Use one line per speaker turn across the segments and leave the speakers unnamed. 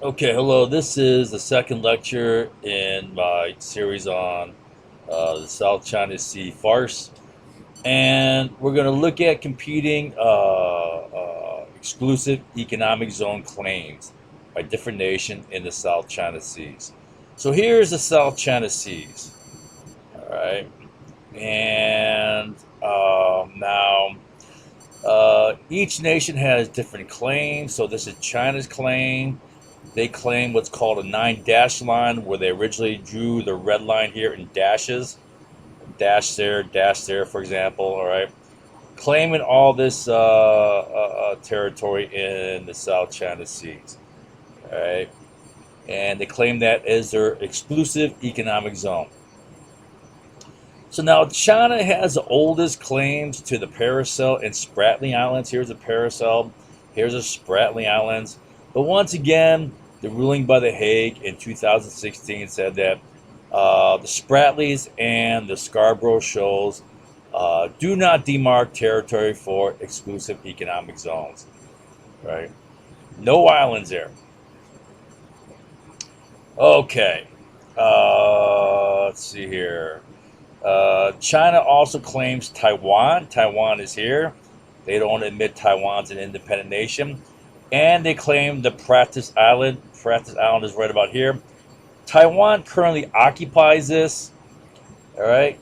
Okay, hello. This is the second lecture in my series on the South China Sea farce, and we're going to look at competing exclusive economic zone claims by different nations in the South China Seas. So here's the South China Seas. All right, and now each nation has different claims. So this is China's claim. They claim what's called a nine dash line, where they originally drew the red line here in dashes, dash there, for example. All right, claiming all this territory in the South China Seas. All right, and they claim that as their exclusive economic zone. So now China has the oldest claims to the Paracel and Spratly Islands. Here's the Paracel, here's the Spratly Islands. But once again, the ruling by The Hague in 2016 said that the Spratlys and the Scarborough Shoals do not demark territory for exclusive economic zones. Right? No islands there. Okay. Let's see here. China also claims Taiwan. Taiwan is here. They don't admit Taiwan's an independent nation. And they claim the Spratlys Island. Spratlys Island is right about here. Taiwan currently occupies this. All right.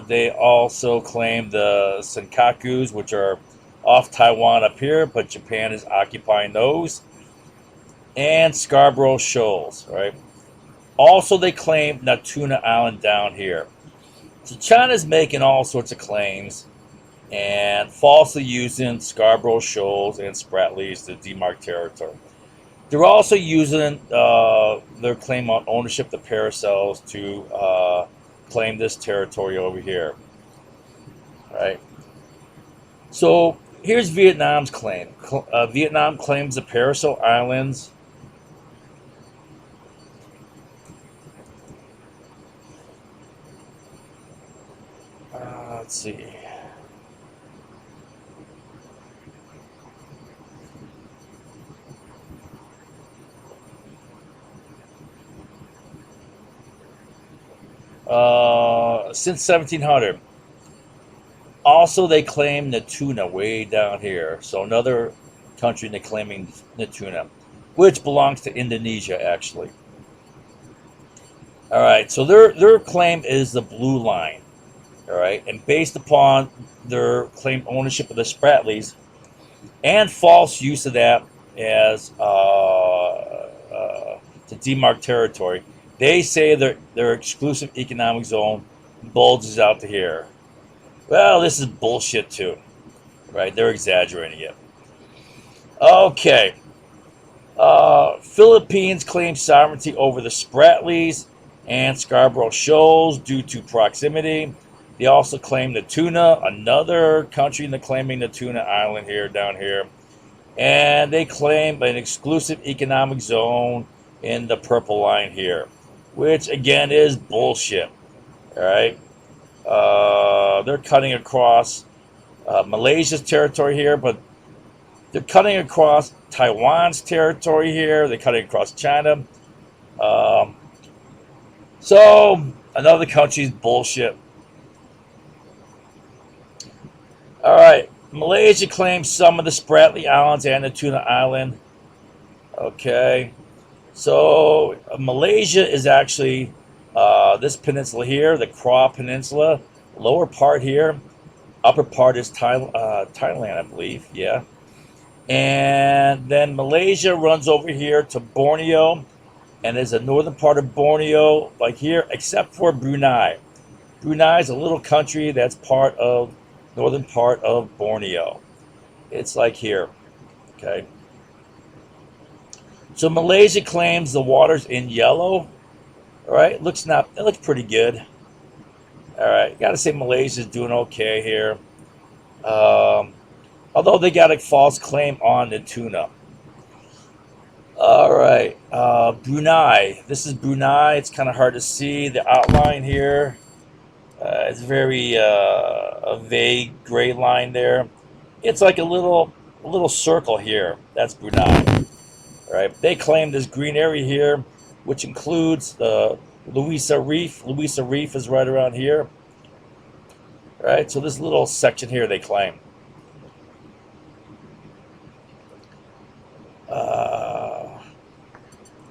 They also claim the Senkakus, which are off Taiwan up here, but Japan is occupying those. And Scarborough Shoals, right? Also, they claim Tuna Island down here. So China's making all sorts of claims and falsely using Scarborough Shoals and Spratlys to demark territory. They're also using their claim on ownership of the Paracels to claim this territory over here. Right. So here's Vietnam's claim. Vietnam claims the Paracel Islands. Let's see. Since 1700. Also, they claim the Tuna way down here. So another country they're claiming the Tuna, which belongs to Indonesia, actually. All right. So their claim is the blue line. All right, and based upon their claimed ownership of the Spratlys and false use of that as to demarc territory, they say their exclusive economic zone bulges out to here. Well, this is bullshit too, right? They're exaggerating it. Okay. Philippines claim sovereignty over the Spratlys and Scarborough Shoals due to proximity. They also claim the Tuna, another country claiming the Tuna Island here, down here. And they claim an exclusive economic zone in the purple line here, which again is bullshit. All right. They're cutting across Malaysia's territory here, but they're cutting across Taiwan's territory here. They're cutting across China. So another country's bullshit. All right. Malaysia claims some of the Spratly Islands and the Tuna Island. Okay. So Malaysia is actually this peninsula here, the Kra Peninsula. Lower part here. Upper part is Thailand, I believe. Yeah. And then Malaysia runs over here to Borneo. And there's a northern part of Borneo, like here, except for Brunei. Brunei is a little country that's part of northern part of Borneo. It's like here. Okay. So Malaysia claims the water's in yellow. All right. It looks pretty good. All right. Got to say Malaysia's doing okay here. Although they got a false claim on the Tuna. All right. Brunei. This is Brunei. It's kind of hard to see the outline here. It's very a vague gray line there. It's like a little circle here. That's Brunei, right? right? They claim this green area here, which includes the Louisa Reef. Louisa Reef is right around here, right? So this little section here they claim.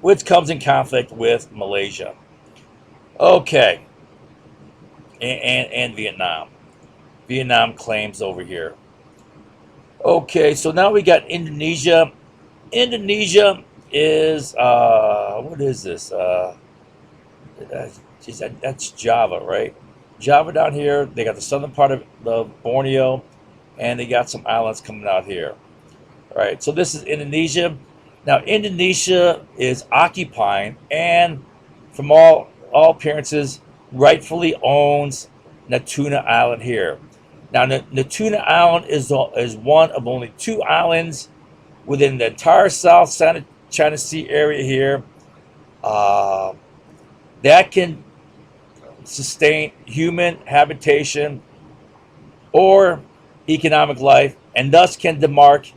Which comes in conflict with Malaysia. Okay, and Vietnam. Vietnam claims over here. Okay, so now we got Indonesia. Indonesia is what is this? That's Java, right? Java down here. They got the southern part of the Borneo, and they got some islands coming out here. All right, so this is Indonesia. Now Indonesia is occupying, and from all appearances, rightfully owns Natuna Island here. Now Natuna Island is one of only 2 islands within the entire South China Sea area here that can sustain human habitation or economic life, and thus can demark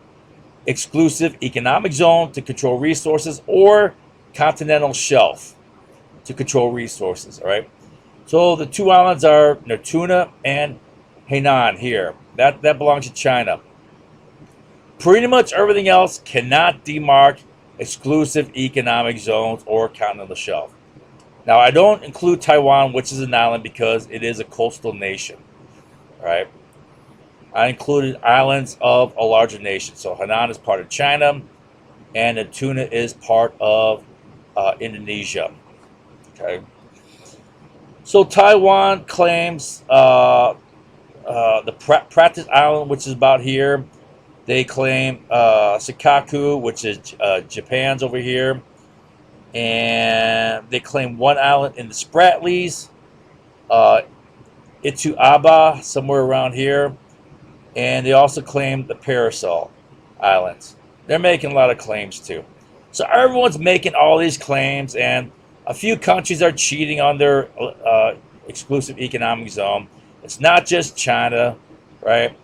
exclusive economic zone to control resources or continental shelf to control resources. All right. So the 2 islands are Natuna and Hainan here. That belongs to China. Pretty much everything else cannot demark exclusive economic zones or continental shelf. Now, I don't include Taiwan, which is an island, because it is a coastal nation. All right. I included islands of a larger nation. So Hainan is part of China, and Tuna is part of Indonesia. Okay. So Taiwan claims the Spratlys Island, which is about here. They claim Shikaku, which is Japan's over here. And they claim 1 island in the Spratlys, Ituaba, somewhere around here. And they also claim the Parasol Islands. They're making a lot of claims too. So everyone's making all these claims, and a few countries are cheating on their exclusive economic zone. It's not just China, right?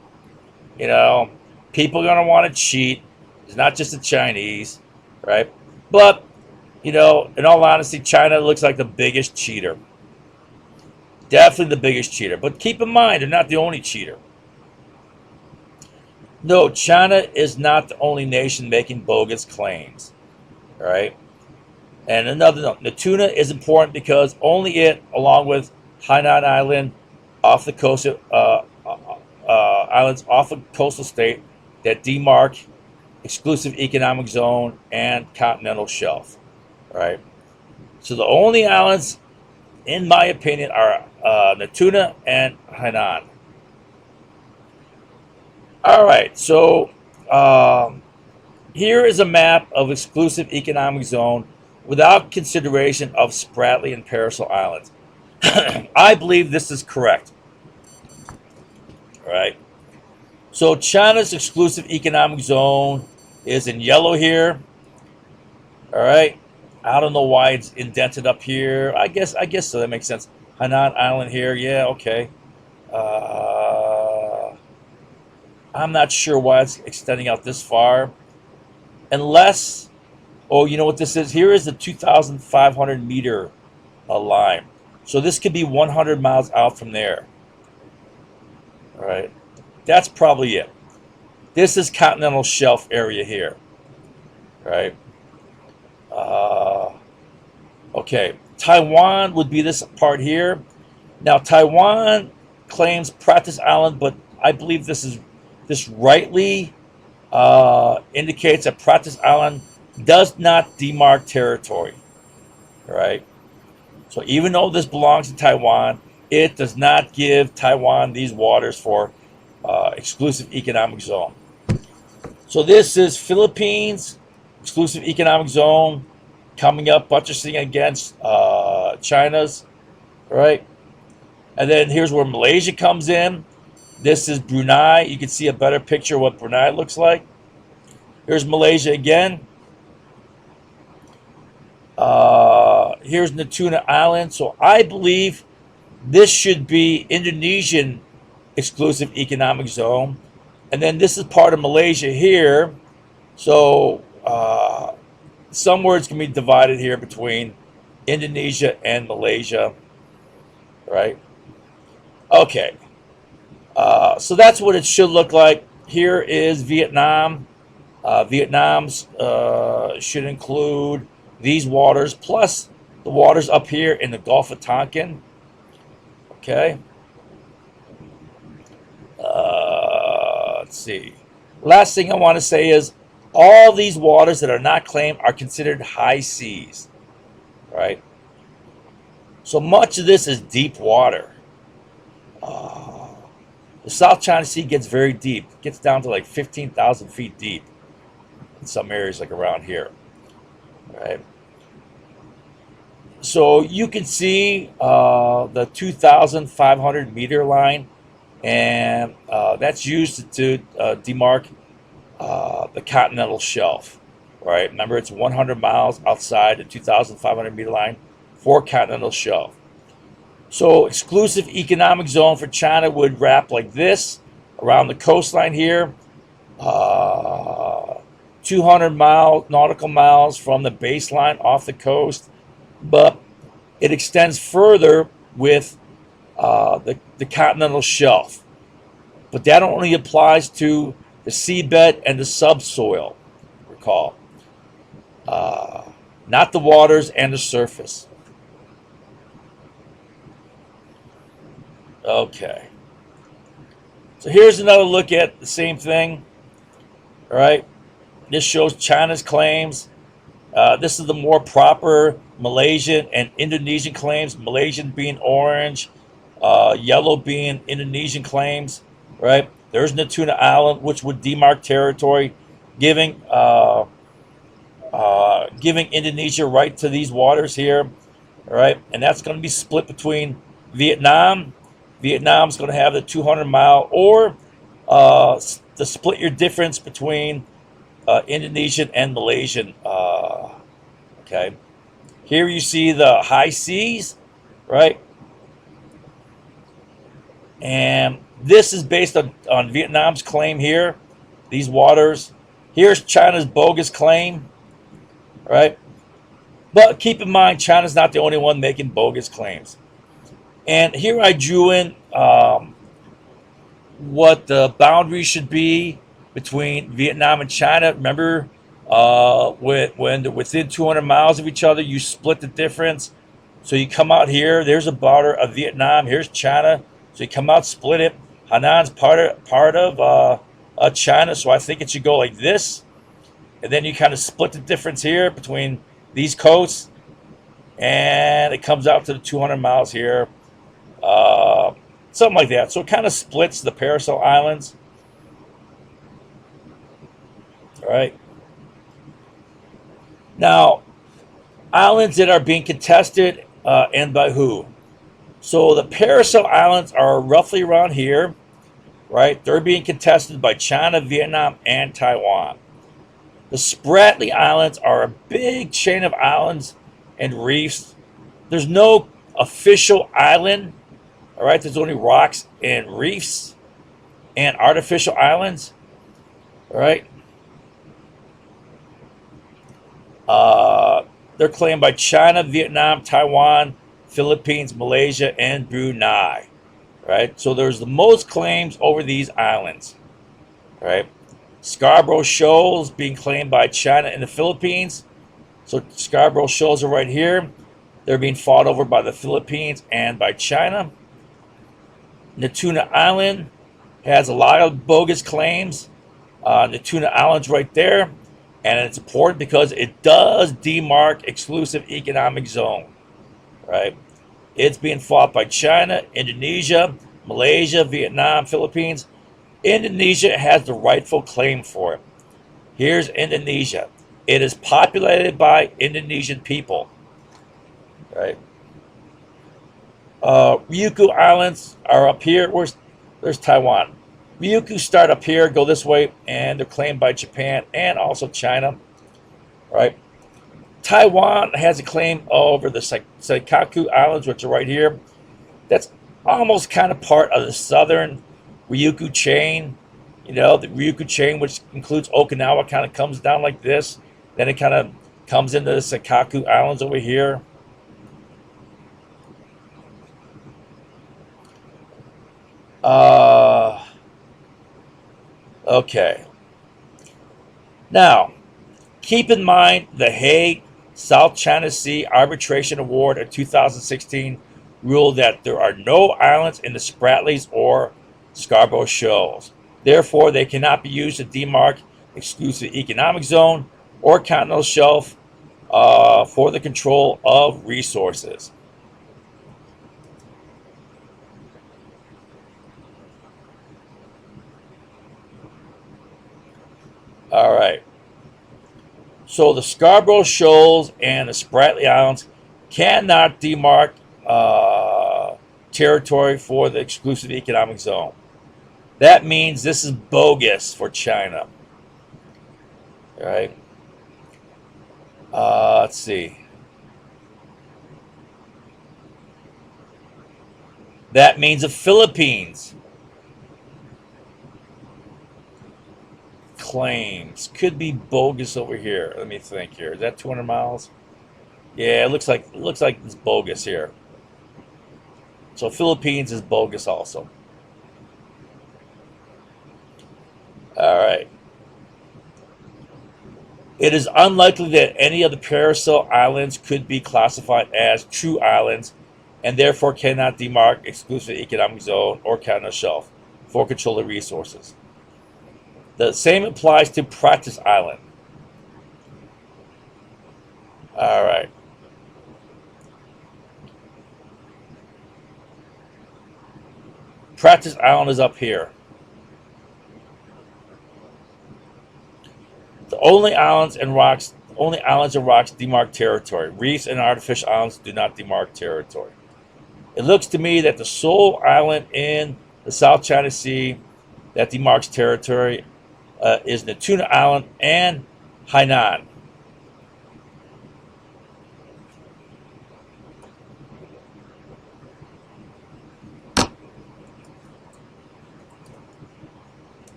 You know, people are going to want to cheat. It's not just the Chinese, right? But, you know, in all honesty, China looks like the biggest cheater. Definitely the biggest cheater. But keep in mind, they're not the only cheater. No, China is not the only nation making bogus claims. All right? And another note, Natuna is important because only it, along with Hainan Island, off the coast, islands off a coastal state that demark exclusive economic zone and continental shelf. All right? So the only islands, in my opinion, are Natuna and Hainan. All right, so here is a map of exclusive economic zone without consideration of Spratly and Parasol Islands. I believe this is correct. All right. So China's exclusive economic zone is in yellow here. All right. I don't know why it's indented up here. I guess so. That makes sense. Hainan Island here. Yeah. Okay. I'm not sure why it's extending out this far. Unless, oh, you know what this is? Here is the 2,500 meter line. So this could be 100 miles out from there. All right. That's probably it. This is continental shelf area here. Right. Okay. Taiwan would be this part here. Now, Taiwan claims Spratlys Island, but I believe this rightly indicates that Spratlys Island does not demark territory. Right. So even though this belongs to Taiwan, it does not give Taiwan these waters for exclusive economic zone. So this is Philippines, exclusive economic zone, coming up, buttressing against China's, right? And then here's where Malaysia comes in. This is Brunei. You can see a better picture of what Brunei looks like. Here's Malaysia again. Here's Natuna Island. So I believe this should be Indonesian exclusive economic zone. And then this is part of Malaysia here. So some words can be divided here between Indonesia and Malaysia, right? Okay, so that's what it should look like. Here is Vietnam. Vietnam's should include these waters plus the waters up here in the Gulf of Tonkin. Okay. Let's see. Last thing I want to say is all these waters that are not claimed are considered high seas, right? So much of this is deep water. The South China Sea gets very deep. It gets down to like 15,000 feet deep in some areas like around here, right? So you can see the 2,500 meter line, and that's used to demark the continental shelf, right? Remember, it's 100 miles outside the 2,500 meter line for continental shelf. So exclusive economic zone for China would wrap like this around the coastline here, 200 nautical miles from the baseline off the coast, but it extends further with the continental shelf. But that only applies to the seabed and the subsoil, recall, not the waters and the surface. Okay. So here's another look at the same thing. All right. This shows China's claims. This is the more proper Malaysian and Indonesian claims. Malaysian being orange, yellow being Indonesian claims. Right. There's the Tuna Island, which would demark territory, giving Indonesia right to these waters here. All right. And that's going to be split between Vietnam. Vietnam's going to have the 200-mile, or to split your difference between Indonesian and Malaysian. Okay. Here you see the high seas, right? And this is based on Vietnam's claim here, these waters. Here's China's bogus claim, right? But keep in mind, China's not the only one making bogus claims. And here I drew in what the boundary should be between Vietnam and China. Remember, when they're within 200 miles of each other, you split the difference. So you come out here, there's a border of Vietnam, here's China. So you come out, split it. Hanan's part of China, so I think it should go like this. And then you kind of split the difference here between these coasts. And it comes out to the 200 miles here. Something like that. So it kind of splits the Paracel Islands. All right. Now, islands that are being contested, and by who? So the Paracel Islands are roughly around here, right? They're being contested by China, Vietnam, and Taiwan. The Spratly Islands are a big chain of islands and reefs. There's no official island. All right, there's only rocks and reefs and artificial islands. All right. They're claimed by China, Vietnam, Taiwan, Philippines, Malaysia, and Brunei. Right. So there's the most claims over these islands. Right. Scarborough Shoals being claimed by China and the Philippines. So Scarborough Shoals are right here. They're being fought over by the Philippines and by China. The Tuna Island has a lot of bogus claims. The Tuna Island's right there. And it's important because it does demark exclusive economic zone. Right? It's being fought by China, Indonesia, Malaysia, Vietnam, Philippines. Indonesia has the rightful claim for it. Here's Indonesia. It is populated by Indonesian people. Right? Ryukyu Islands are up here. There's Taiwan. Ryukyu start up here, go this way, and they're claimed by Japan and also China. Right? Taiwan has a claim over the Saikaku Islands, which are right here. That's almost kind of part of the southern Ryukyu chain. You know, the Ryukyu chain, which includes Okinawa, kind of comes down like this. Then it kind of comes into the Senkaku Islands over here. Okay. Now, keep in mind the Hague South China Sea Arbitration Award of 2016 ruled that there are no islands in the Spratlys or Scarborough Shoals. Therefore, they cannot be used to demark exclusive economic zone or continental shelf for the control of resources. All right. So the Scarborough Shoals and the Spratly Islands cannot demark territory for the exclusive economic zone. That means this is bogus for China. All right. Let's see. That means the Philippines claims could be bogus over here. Let me think here. Is that 200 miles? Yeah, it looks like it's bogus here. So Philippines is bogus also. All right. It is unlikely that any of the Paracel Islands could be classified as true islands and therefore cannot demark exclusive economic zone or continental shelf for control of resources. The same applies to Spratlys Island. All right. Spratlys Island is up here. The only islands and rocks demark territory. Reefs and artificial islands do not demark territory. It looks to me that the sole island in the South China Sea that demarks territory is the Tuna Island and Hainan.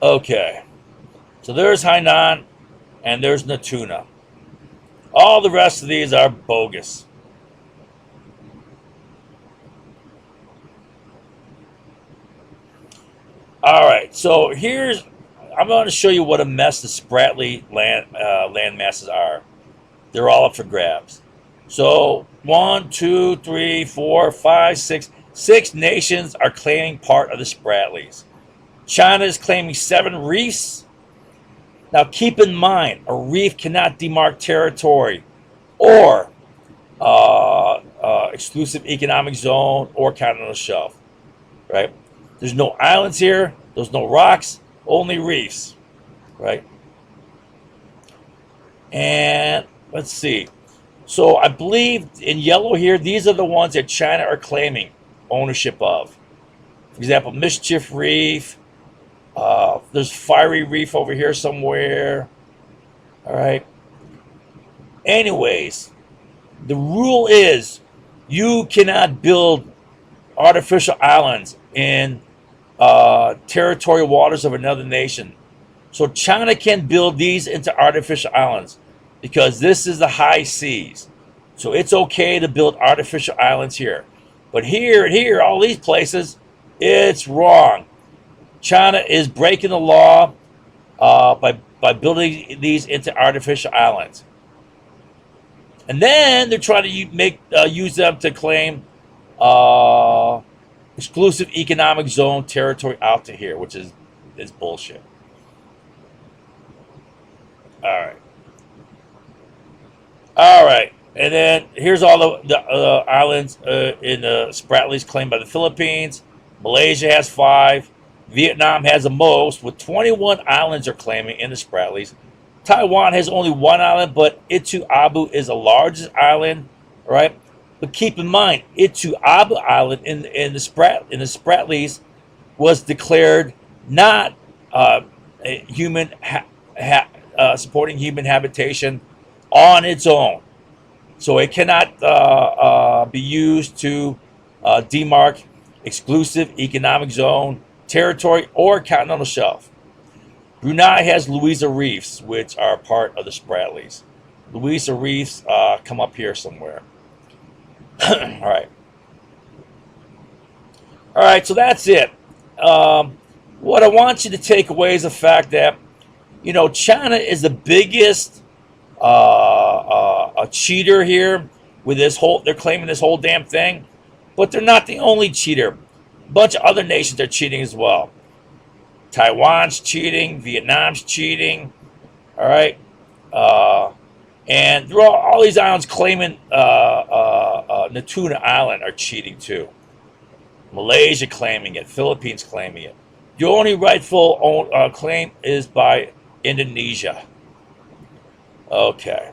Okay, so there's Hainan and there's Natuna. All the rest of these are bogus. All right, so I'm going to show you what a mess the Spratly land masses are. They're all up for grabs. So 1, 2, 3, 4, 5, 6. 6 nations are claiming part of the Spratlys. China is claiming 7 reefs. Now keep in mind, a reef cannot demark territory or exclusive economic zone or continental shelf, right? There's no islands here. There's no rocks, only reefs, right? And let's see. So I believe in yellow here, these are the ones that China are claiming ownership of. For example, Mischief Reef. There's Fiery Reef over here somewhere. All right. Anyways, the rule is you cannot build artificial islands in territorial waters of another nation. So China can build these into artificial islands because this is the high seas. So it's okay to build artificial islands here. But here, all these places, it's wrong. China is breaking the law by building these into artificial islands. And then they're trying to use them to claim exclusive economic zone territory out to here, which is bullshit. All right. And then here's all the islands in Spratlys claimed by the Philippines. Malaysia has 5. Vietnam has the most, with 21 islands are claiming in the Spratlys. Taiwan has only 1 island, but Itu Abu is the largest island, right? But keep in mind, Itu Abu Island in the Spratlys was declared not supporting human habitation on its own, so it cannot be used to demark exclusive economic zone, territory, or continental shelf. Brunei has Louisa Reefs, which are part of the Spratlys. Louisa Reefs come up here somewhere. All right. All right, so that's it. What I want you to take away is the fact that, China is the biggest a cheater here with this whole. They're claiming this whole damn thing, but they're not the only cheater. A bunch of other nations are cheating as well. Taiwan's cheating, Vietnam's cheating. All right, and they're all these islands claiming Tuna Island are cheating too. Malaysia claiming it, Philippines claiming it. The only rightful claim is by Indonesia. Okay.